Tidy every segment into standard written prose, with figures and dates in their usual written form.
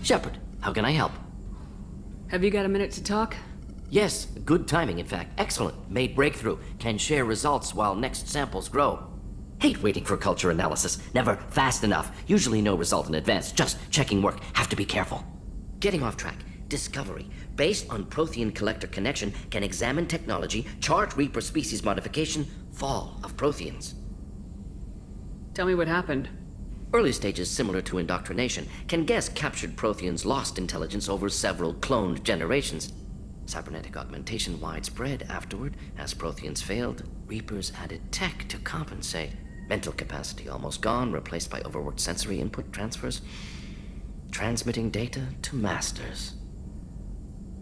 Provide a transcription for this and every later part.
Shepard, how can I help? Have you got a minute to talk? Yes, good timing, in fact. Excellent. Made breakthrough. Can share results while next samples grow. Hate waiting for culture analysis. Never fast enough. Usually no result in advance. Just checking work. Have to be careful. Getting off track. Discovery. Based on Prothean collector connection, can examine technology, chart Reaper species modification, fall of Protheans. Tell me what happened. Early stages similar to indoctrination. Can guess captured Protheans lost intelligence over several cloned generations. Cybernetic augmentation widespread afterward. As Protheans failed, Reapers added tech to compensate. Mental capacity almost gone, replaced by overworked sensory input transfers. Transmitting data to masters.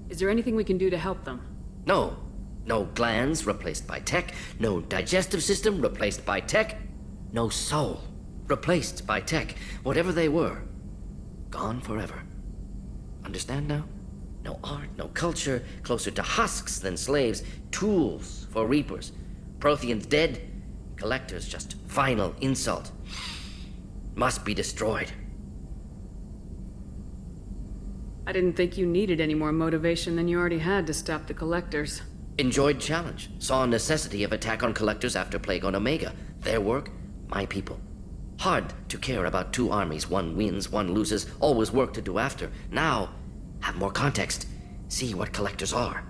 Is there anything we can do to help them? No. No glands replaced by tech. No digestive system replaced by tech. No soul replaced by tech. Whatever they were, gone forever. Understand now? No art, no culture, closer to husks than slaves, tools for Reapers. Protheans dead, collectors just final insult. Must be destroyed. I didn't think you needed any more motivation than you already had to stop the collectors. Enjoyed challenge. Saw necessity of attack on collectors after Plague on Omega. Their work, my people. Hard to care about two armies. One wins, one loses. Always work to do after. Now, have more context. See what collectors are.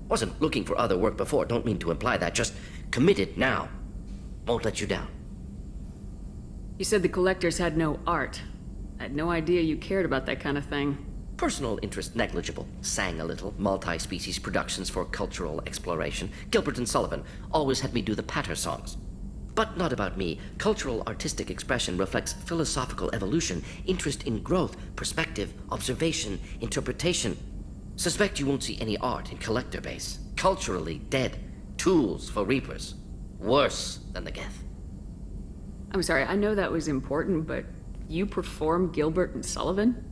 Wasn't looking for other work before. Don't mean to imply that. Just committed now. Won't let you down. You said the collectors had no art. I had no idea you cared about that kind of thing. Personal interest negligible. Sang a little. Multi-species productions for cultural exploration. Gilbert and Sullivan always had me do the patter songs. But not about me. Cultural artistic expression reflects philosophical evolution, interest in growth, perspective, observation, interpretation. Suspect you won't see any art in collector base. Culturally dead. Tools for Reapers. Worse than the Geth. I'm sorry, I know that was important, but you perform Gilbert and Sullivan?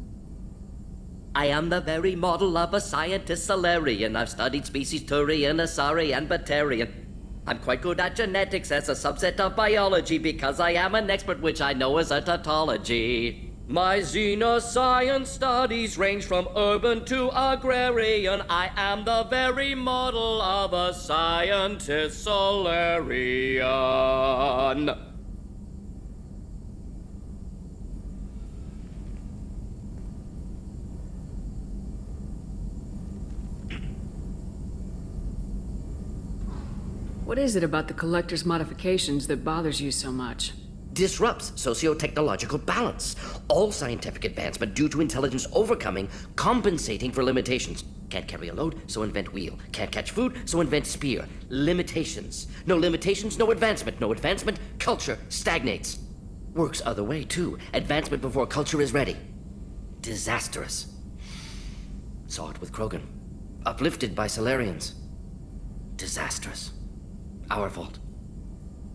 I am the very model of a scientist Solarian. I've studied species Turian, Asari, and Batarian. I'm quite good at genetics as a subset of biology because I am an expert, which I know is a tautology. My xenoscience studies range from urban to agrarian. I am the very model of a scientist Solarian. What is it about the collector's modifications that bothers you so much? Disrupts socio-technological balance. All scientific advancement due to intelligence overcoming, compensating for limitations. Can't carry a load, so invent wheel. Can't catch food, so invent spear. Limitations. No limitations, no advancement. No advancement, culture stagnates. Works other way, too. Advancement before culture is ready. Disastrous. Saw it with Krogan. Uplifted by Solarians. Disastrous. Our fault.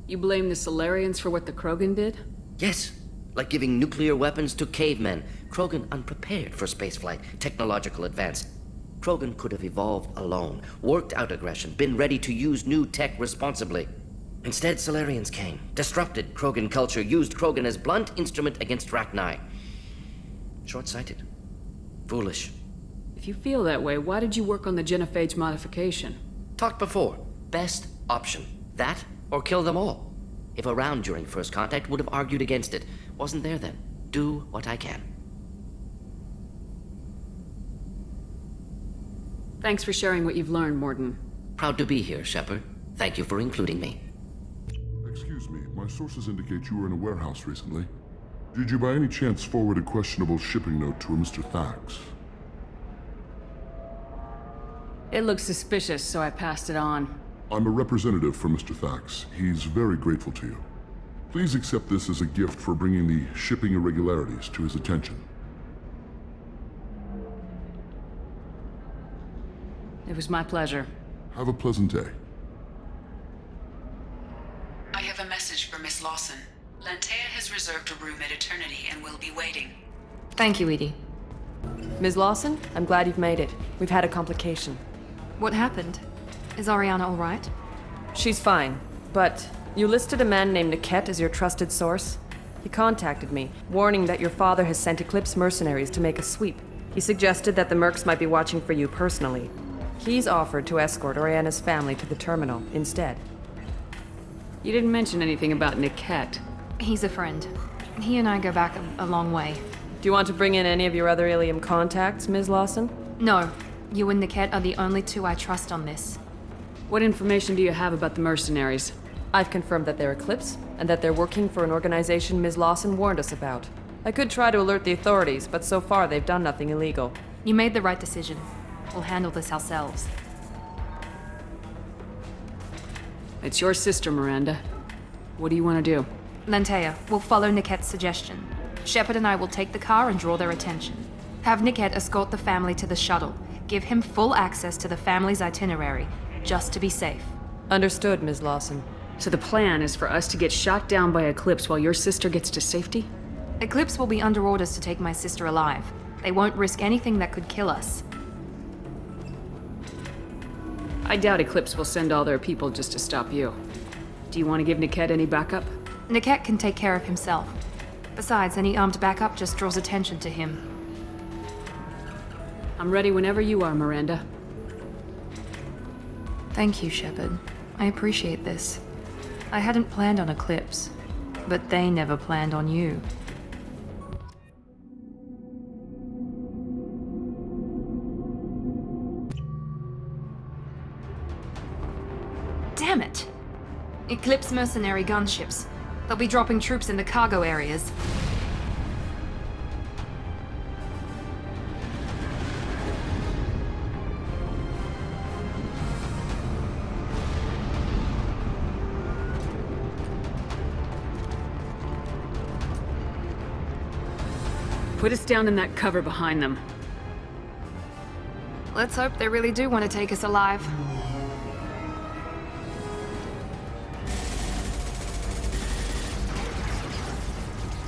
You blame the Solarians for what the Krogan did? Yes, like giving nuclear weapons to cavemen. Krogan unprepared for spaceflight, technological advance. Krogan could have evolved alone, worked out aggression, been ready to use new tech responsibly. Instead, Solarians came, disrupted Krogan culture, used Krogan as blunt instrument against Rachni. Short-sighted. Foolish. If you feel that way, why did you work on the genophage modification? Talked before. Best option. That or kill them all. If around during first contact, would have argued against it. Wasn't there then. Do what I can. Thanks for sharing what you've learned, Morden. Proud to be here, Shepard. Thank you for including me. Excuse me, my sources indicate you were in a warehouse recently. Did you by any chance forward a questionable shipping note to a Mr. Thax? It looked suspicious, so I passed it on. I'm a representative for Mr. Thax. He's very grateful to you. Please accept this as a gift for bringing the shipping irregularities to his attention. It was my pleasure. Have a pleasant day. I have a message for Miss Lawson. Lantea has reserved a room at Eternity and will be waiting. Thank you, Edie. Ms. Lawson, I'm glad you've made it. We've had a complication. What happened? Is Ariana all right? She's fine, but you listed a man named Niket as your trusted source. He contacted me, warning that your father has sent Eclipse mercenaries to make a sweep. He suggested that the Mercs might be watching for you personally. He's offered to escort Oriana's family to the terminal instead. You didn't mention anything about Niket. He's a friend. He and I go back a long way. Do you want to bring in any of your other Ilium contacts, Ms. Lawson? No. You and Niket are the only two I trust on this. What information do you have about the mercenaries? I've confirmed that they're Eclipse, and that they're working for an organization Ms. Lawson warned us about. I could try to alert the authorities, but so far they've done nothing illegal. You made the right decision. We'll handle this ourselves. It's your sister, Miranda. What do you want to do? Lantea, we'll follow Niket's suggestion. Shepard and I will take the car and draw their attention. Have Niket escort the family to the shuttle. Give him full access to the family's itinerary, just to be safe. Understood, Ms. Lawson. So the plan is for us to get shot down by Eclipse while your sister gets to safety? Eclipse will be under orders to take my sister alive. They won't risk anything that could kill us. I doubt Eclipse will send all their people just to stop you. Do you want to give Niket any backup? Niket can take care of himself. Besides, any armed backup just draws attention to him. I'm ready whenever you are, Miranda. Thank you, Shepard. I appreciate this. I hadn't planned on Eclipse, but they never planned on you. Damn it! Eclipse mercenary gunships. They'll be dropping troops in the cargo areas. Put us down in that cover behind them. Let's hope they really do want to take us alive.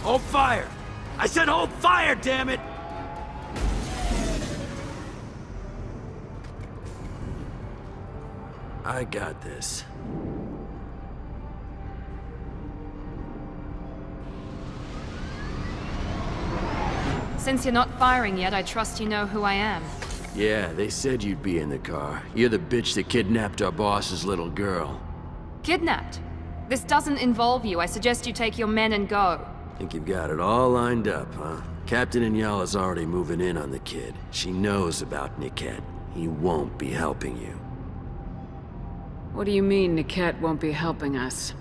Hold fire! I said hold fire, damn it! I got this. Since you're not firing yet, I trust you know who I am. Yeah, they said you'd be in the car. You're the bitch that kidnapped our boss's little girl. Kidnapped? This doesn't involve you. I suggest you take your men and go. Think you've got it all lined up, huh? Captain Inyala's already moving in on the kid. She knows about Niket. He won't be helping you. What do you mean Niket won't be helping us?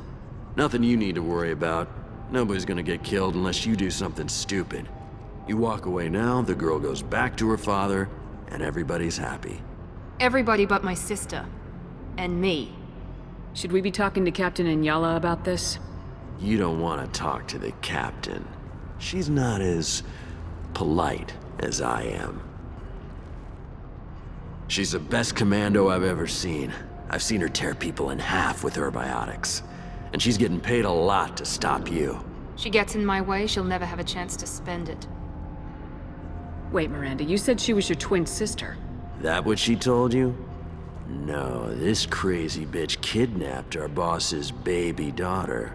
Nothing you need to worry about. Nobody's gonna get killed unless you do something stupid. You walk away now, the girl goes back to her father, and everybody's happy. Everybody but my sister. And me. Should we be talking to Captain Inyala about this? You don't want to talk to the captain. She's not as polite as I am. She's the best commando I've ever seen. I've seen her tear people in half with her biotics. And she's getting paid a lot to stop you. She gets in my way, she'll never have a chance to spend it. Wait, Miranda, you said she was your twin sister. That what she told you? No, this crazy bitch kidnapped our boss's baby daughter.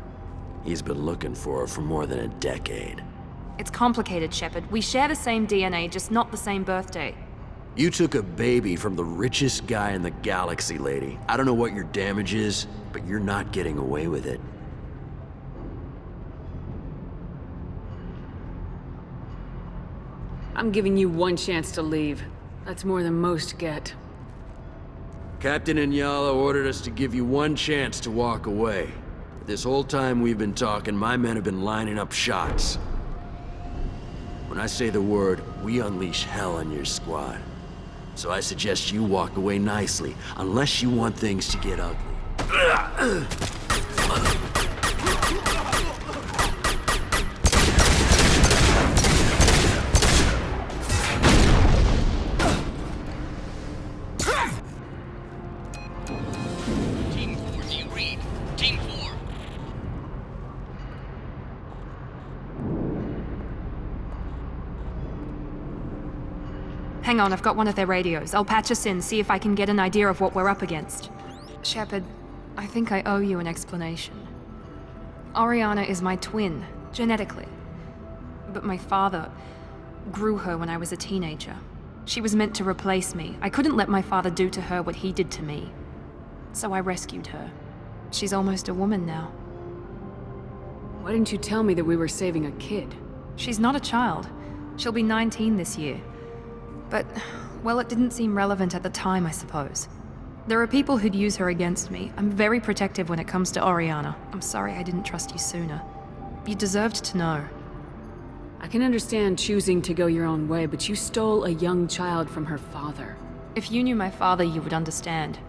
He's been looking for her for more than a decade. It's complicated, Shepard. We share the same DNA, just not the same birthday. You took a baby from the richest guy in the galaxy, lady. I don't know what your damage is, but you're not getting away with it. I'm giving you one chance to leave. That's more than most get. Captain Inyala ordered us to give you one chance to walk away. This whole time we've been talking, my men have been lining up shots. When I say the word, we unleash hell on your squad. So I suggest you walk away nicely, unless you want things to get ugly. Team 4, do you read? Team 4. Hang on, I've got one of their radios. I'll patch us in, see if I can get an idea of what we're up against. Shepard, I think I owe you an explanation. Oriana is my twin, genetically. But my father... grew her when I was a teenager. She was meant to replace me. I couldn't let my father do to her what he did to me. So I rescued her. She's almost a woman now. Why didn't you tell me that we were saving a kid? She's not a child. She'll be 19 this year. But, well, it didn't seem relevant at the time, I suppose. There are people who'd use her against me. I'm very protective when it comes to Oriana. I'm sorry I didn't trust you sooner. You deserved to know. I can understand choosing to go your own way, but you stole a young child from her father. If you knew my father, you would understand.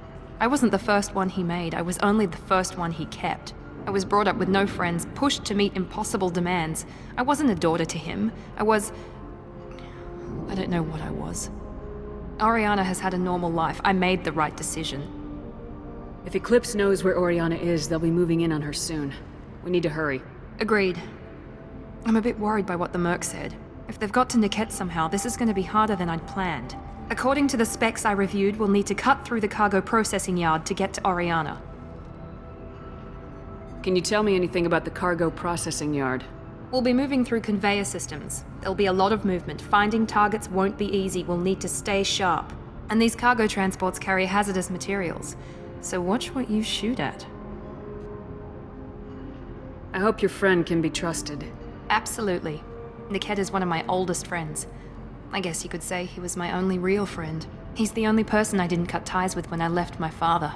I wasn't the first one he made. I was only the first one he kept. I was brought up with no friends, pushed to meet impossible demands. I wasn't a daughter to him. I don't know what I was. Oriana has had a normal life. I made the right decision. If Eclipse knows where Oriana is, they'll be moving in on her soon. We need to hurry. Agreed. I'm a bit worried by what the Merc said. If they've got to Niket somehow, this is going to be harder than I'd planned. According to the specs I reviewed, we'll need to cut through the cargo processing yard to get to Oriana. Can you tell me anything about the cargo processing yard? We'll be moving through conveyor systems. There'll be a lot of movement. Finding targets won't be easy. We'll need to stay sharp. And these cargo transports carry hazardous materials. So watch what you shoot at. I hope your friend can be trusted. Absolutely. Niket is one of my oldest friends. I guess you could say he was my only real friend. He's the only person I didn't cut ties with when I left my father.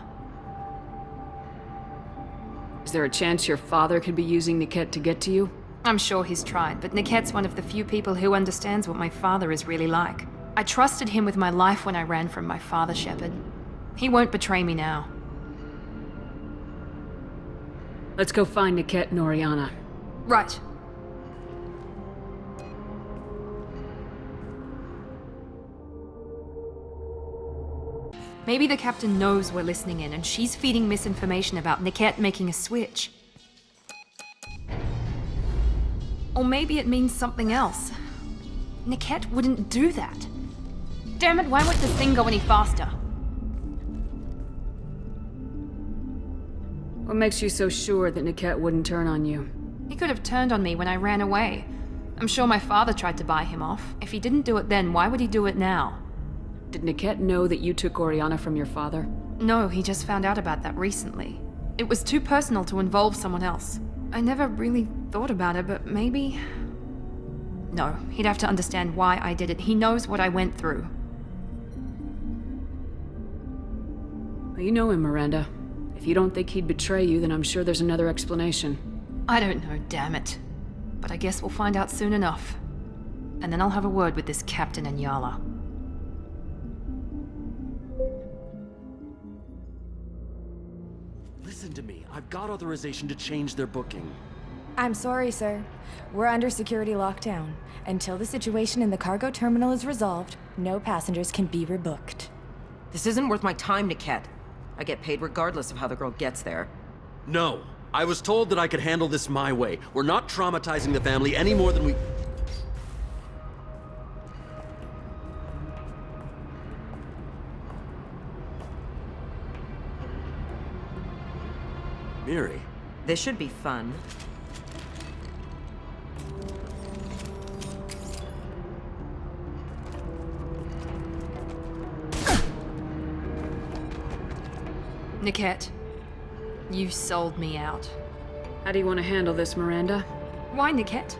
Is there a chance your father could be using Niket to get to you? I'm sure he's tried, but Niket's one of the few people who understands what my father is really like. I trusted him with my life when I ran from my father, Shepard. He won't betray me now. Let's go find Niket and Oriana. Right. Maybe the captain knows we're listening in and she's feeding misinformation about Niket making a switch. Or maybe it means something else. Niket wouldn't do that. Damn it, why won't this thing go any faster? What makes you so sure that Niket wouldn't turn on you? He could have turned on me when I ran away. I'm sure my father tried to buy him off. If he didn't do it then, why would he do it now? Did Niket know that you took Oriana from your father? No, he just found out about that recently. It was too personal to involve someone else. I never really thought about it, but maybe... No, he'd have to understand why I did it. He knows what I went through. Well, you know him, Miranda. If you don't think he'd betray you, then I'm sure there's another explanation. I don't know, damn it. But I guess we'll find out soon enough. And then I'll have a word with this captain and Yala. Listen to me. I've got authorization to change their booking. I'm sorry, sir. We're under security lockdown. Until the situation in the cargo terminal is resolved, no passengers can be rebooked. This isn't worth my time, Niket. I get paid regardless of how the girl gets there. No. I was told that I could handle this my way. We're not traumatizing the family any more than we... Miri. This should be fun. Niket, you sold me out. How do you want to handle this, Miranda? Why, Niket?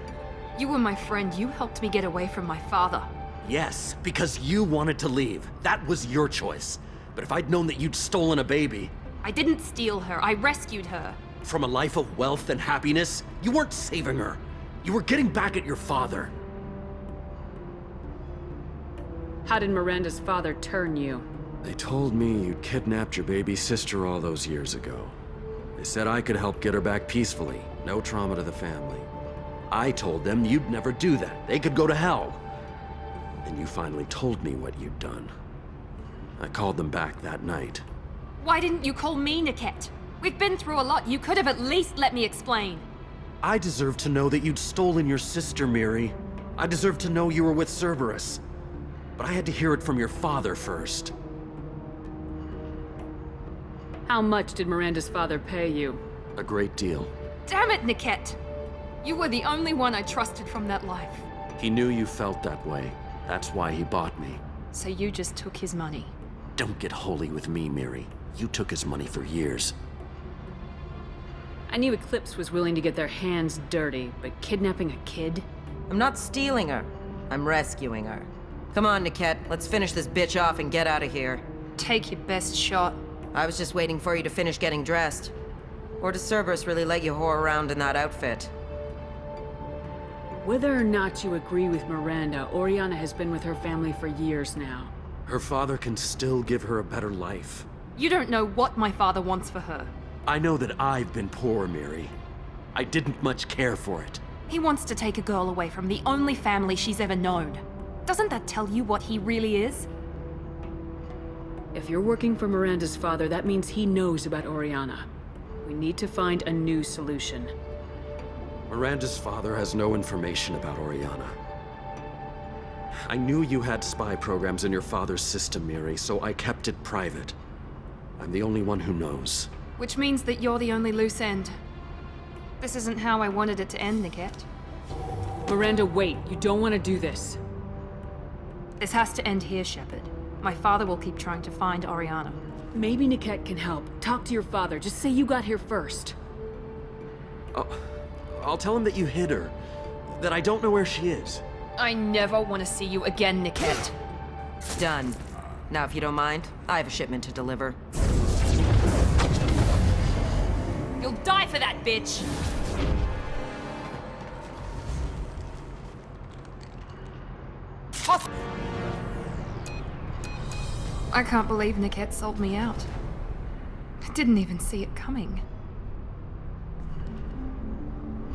You were my friend. You helped me get away from my father. Yes, because you wanted to leave. That was your choice. But if I'd known that you'd stolen a baby... I didn't steal her. I rescued her. From a life of wealth and happiness, you weren't saving her. You were getting back at your father. How did Miranda's father turn you? They told me you'd kidnapped your baby sister all those years ago. They said I could help get her back peacefully. No trauma to the family. I told them you'd never do that. They could go to hell. And you finally told me what you'd done. I called them back that night. Why didn't you call me, Niket? We've been through a lot. You could have at least let me explain. I deserve to know that you'd stolen your sister, Miri. I deserve to know you were with Cerberus. But I had to hear it from your father first. How much did Miranda's father pay you? A great deal. Damn it, Niket! You were the only one I trusted from that life. He knew you felt that way. That's why he bought me. So you just took his money. Don't get holy with me, Miri. You took his money for years. I knew Eclipse was willing to get their hands dirty, but kidnapping a kid? I'm not stealing her. I'm rescuing her. Come on, Niket. Let's finish this bitch off and get out of here. Take your best shot. I was just waiting for you to finish getting dressed. Or does Cerberus really let you whore around in that outfit? Whether or not you agree with Miranda, Oriana has been with her family for years now. Her father can still give her a better life. You don't know what my father wants for her. I know that I've been poor, Miri. I didn't much care for it. He wants to take a girl away from the only family she's ever known. Doesn't that tell you what he really is? If you're working for Miranda's father, that means he knows about Oriana. We need to find a new solution. Miranda's father has no information about Oriana. I knew you had spy programs in your father's system, Miri, so I kept it private. I'm the only one who knows. Which means that you're the only loose end. This isn't how I wanted it to end, Niket. Miranda, wait. You don't want to do this. This has to end here, Shepard. My father will keep trying to find Oriana. Maybe Niket can help. Talk to your father. Just say you got here first. I'll tell him that you hid her. That I don't know where she is. I never want to see you again, Niket. Done. Now, if you don't mind, I have a shipment to deliver. You'll die for that, bitch! I can't believe Niket sold me out. I didn't even see it coming.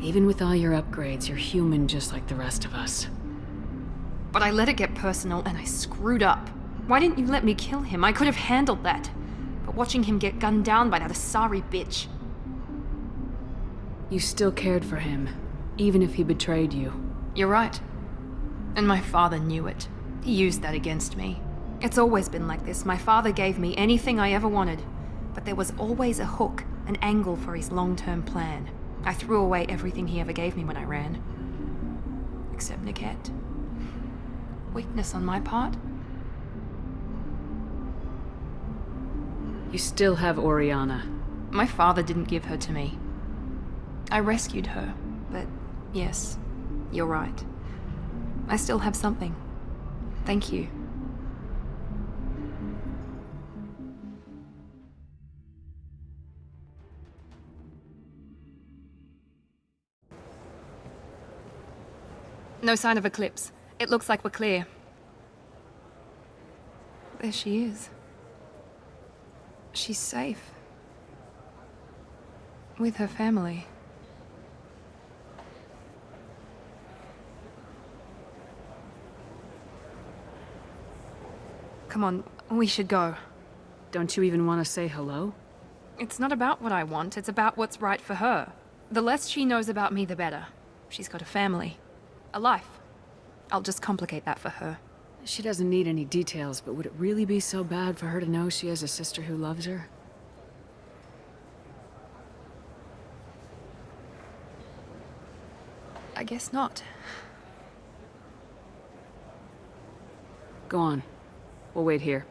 Even with all your upgrades, you're human just like the rest of us. But I let it get personal and I screwed up. Why didn't you let me kill him? I could have handled that. But watching him get gunned down by that Asari bitch. You still cared for him, even if he betrayed you. You're right. And my father knew it. He used that against me. It's always been like this. My father gave me anything I ever wanted. But there was always a hook, an angle for his long-term plan. I threw away everything he ever gave me when I ran. Except Niket. Weakness on my part? You still have Oriana. My father didn't give her to me. I rescued her, but yes, you're right. I still have something. Thank you. No sign of Eclipse. It looks like we're clear. There she is. She's safe. With her family. Come on, we should go. Don't you even want to say hello? It's not about what I want, it's about what's right for her. The less she knows about me, the better. She's got a family. A life. I'll just complicate that for her. She doesn't need any details, but would it really be so bad for her to know she has a sister who loves her? I guess not. Go on. We'll wait here.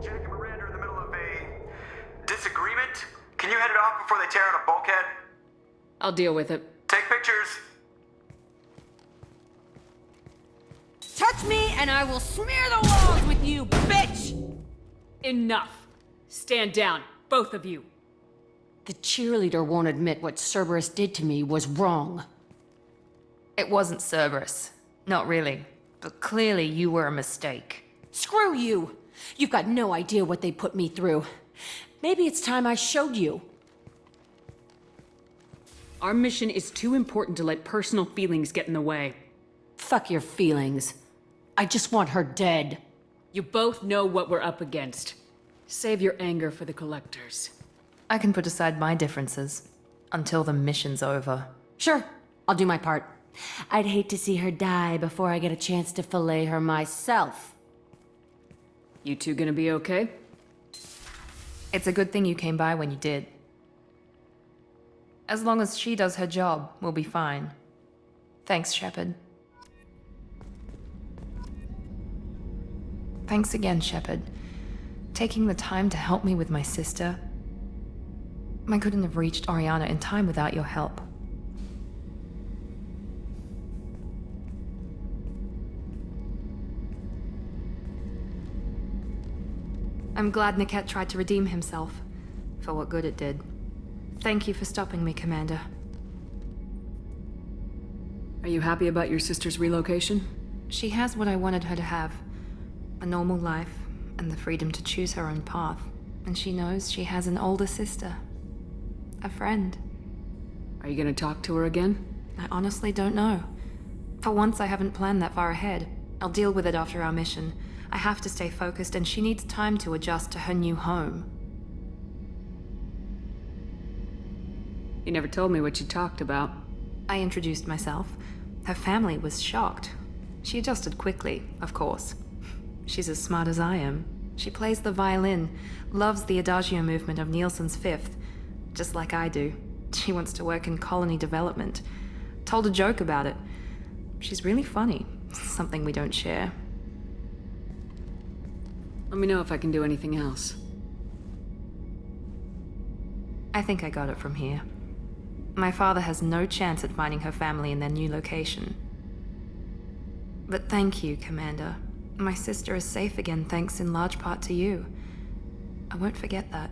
Jack and Miranda are in the middle of a disagreement. Can you head it off before they tear out a bulkhead? I'll deal with it. Take pictures. Touch me and I will smear the walls with you, bitch! Enough. Stand down, both of you. The cheerleader won't admit what Cerberus did to me was wrong. It wasn't Cerberus. Not really. But clearly you were a mistake. Screw you! You've got no idea what they put me through. Maybe it's time I showed you. Our mission is too important to let personal feelings get in the way. Fuck your feelings. I just want her dead. You both know what we're up against. Save your anger for the collectors. I can put aside my differences until the mission's over. Sure, I'll do my part. I'd hate to see her die before I get a chance to fillet her myself. You two gonna be okay? It's a good thing you came by when you did. As long as she does her job, we'll be fine. Thanks, Shepard. Thanks again, Shepard. Taking the time to help me with my sister. I couldn't have reached Oriana in time without your help. I'm glad Niket tried to redeem himself, for what good it did. Thank you for stopping me, Commander. Are you happy about your sister's relocation? She has what I wanted her to have. A normal life, and the freedom to choose her own path. And she knows she has an older sister. A friend. Are you gonna talk to her again? I honestly don't know. For once, I haven't planned that far ahead. I'll deal with it after our mission. I have to stay focused, and she needs time to adjust to her new home. You never told me what you talked about. I introduced myself. Her family was shocked. She adjusted quickly, of course. She's as smart as I am. She plays the violin, loves the Adagio movement of Nielsen's Fifth, just like I do. She wants to work in colony development. Told a joke about it. She's really funny, something we don't share. Let me know if I can do anything else. I think I got it from here. My father has no chance at finding her family in their new location. But thank you, Commander. My sister is safe again thanks in large part to you. I won't forget that.